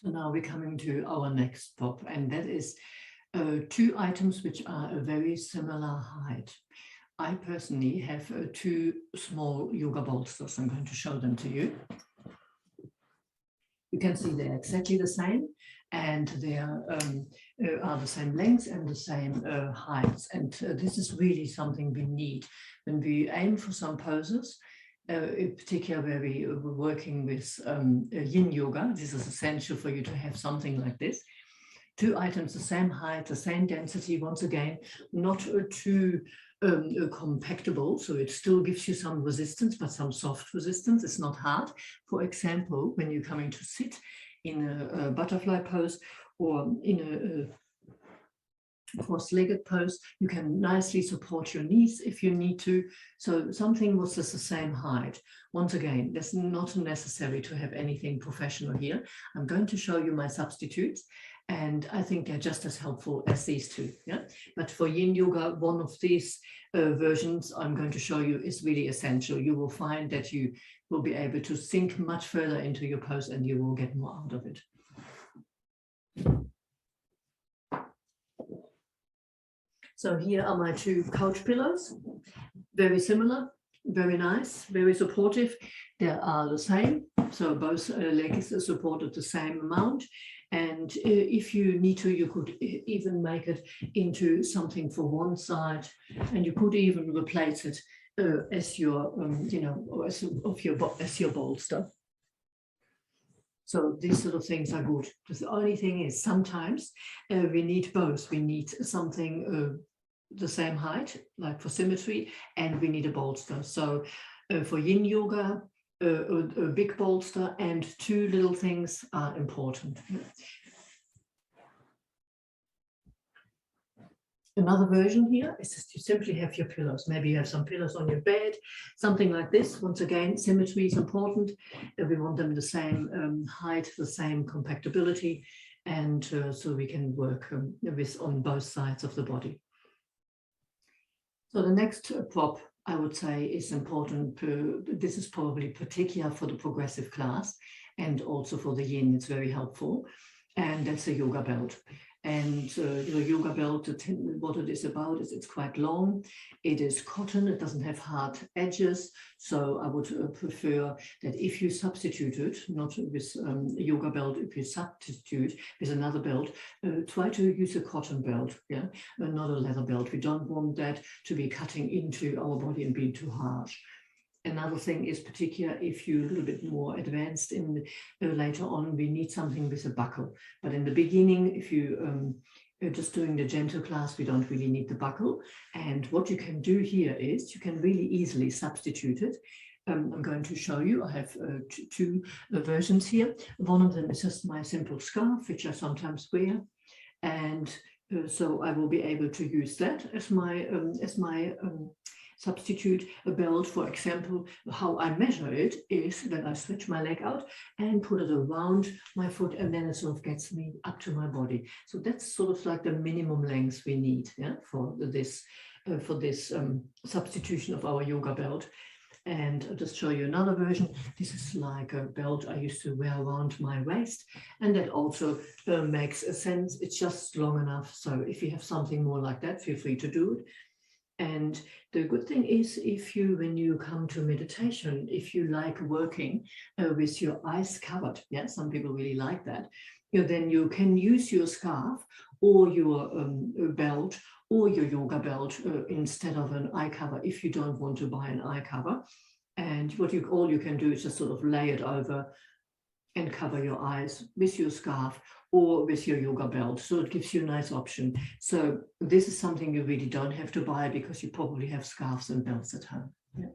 So now we're coming to our next prop, and that is two items which are a very similar height. I personally have two small yoga bolsters. I'm going to show them to you. You can see they're exactly the same, and they are the same lengths and the same heights. And this is really something we need when we aim for some poses. In particular, where we were working with yin yoga, this is essential for you to have something like this. Two items, the same height, the same density, once again, not too compactable, so it still gives you some resistance, but some soft resistance. It's not hard. For example, when you're coming to sit in a butterfly pose or in a cross-legged pose, you can nicely support your knees if you need to. So something was just the same height. Once again, it's not necessary to have anything professional here. I'm going to show you my substitutes, and I think they're just as helpful as these two. Yeah, but for yin yoga, one of these versions I'm going to show you is really essential. You will find that you will be able to sink much further into your pose and you will get more out of it. So here are my two couch pillows, very similar, very nice, very supportive. They are the same, so both legs are supported the same amount. And if you need to, you could even make it into something for one side, and you could even replace it as your, as your bolster. So these sort of things are good. The only thing is sometimes we need both. We need something the same height, like for symmetry, and we need a bolster. So for yin yoga, a big bolster and two little things are important. Another version here is just you simply have your pillows. Maybe you have some pillows on your bed, something like this. Once again, symmetry is important. We want them the same height, the same compactability, and so we can work with on both sides of the body. So the next prop, I would say, is important. This is probably particular for the progressive class and also for the yin. It's very helpful. And that's a yoga belt. And the yoga belt, what it is about is it's quite long. It is cotton. It doesn't have hard edges. So I would prefer that if you substitute it, not with a yoga belt, if you substitute with another belt, try to use a cotton belt, yeah, not a leather belt. We don't want that to be cutting into our body and being too harsh. Another thing is particular if you're a little bit more advanced in later on, we need something with a buckle. But in the beginning, if you just doing the gentle class, we don't really need the buckle. And what you can do here is you can really easily substitute it. I'm going to show you. I have two versions here. One of them is just my simple scarf, which I sometimes wear, and so I will be able to use that as my substitute. A belt, for example. How I measure it is that I stretch my leg out and put it around my foot, and then it sort of gets me up to my body. So that's sort of like the minimum length we need, yeah, for this substitution of our yoga belt. And I'll just show you another version. This is like a belt I used to wear around my waist, and that also makes a sense. It's just long enough. So if you have something more like that, feel free to do it. And the good thing is, when you come to meditation, if you like working with your eyes covered, yeah, some people really like that, then you can use your scarf or your belt or your yoga belt instead of an eye cover if you don't want to buy an eye cover. And all you can do is just sort of lay it over and cover your eyes with your scarf or with your yoga belt. So it gives you a nice option. So this is something you really don't have to buy because you probably have scarves and belts at home. Yeah.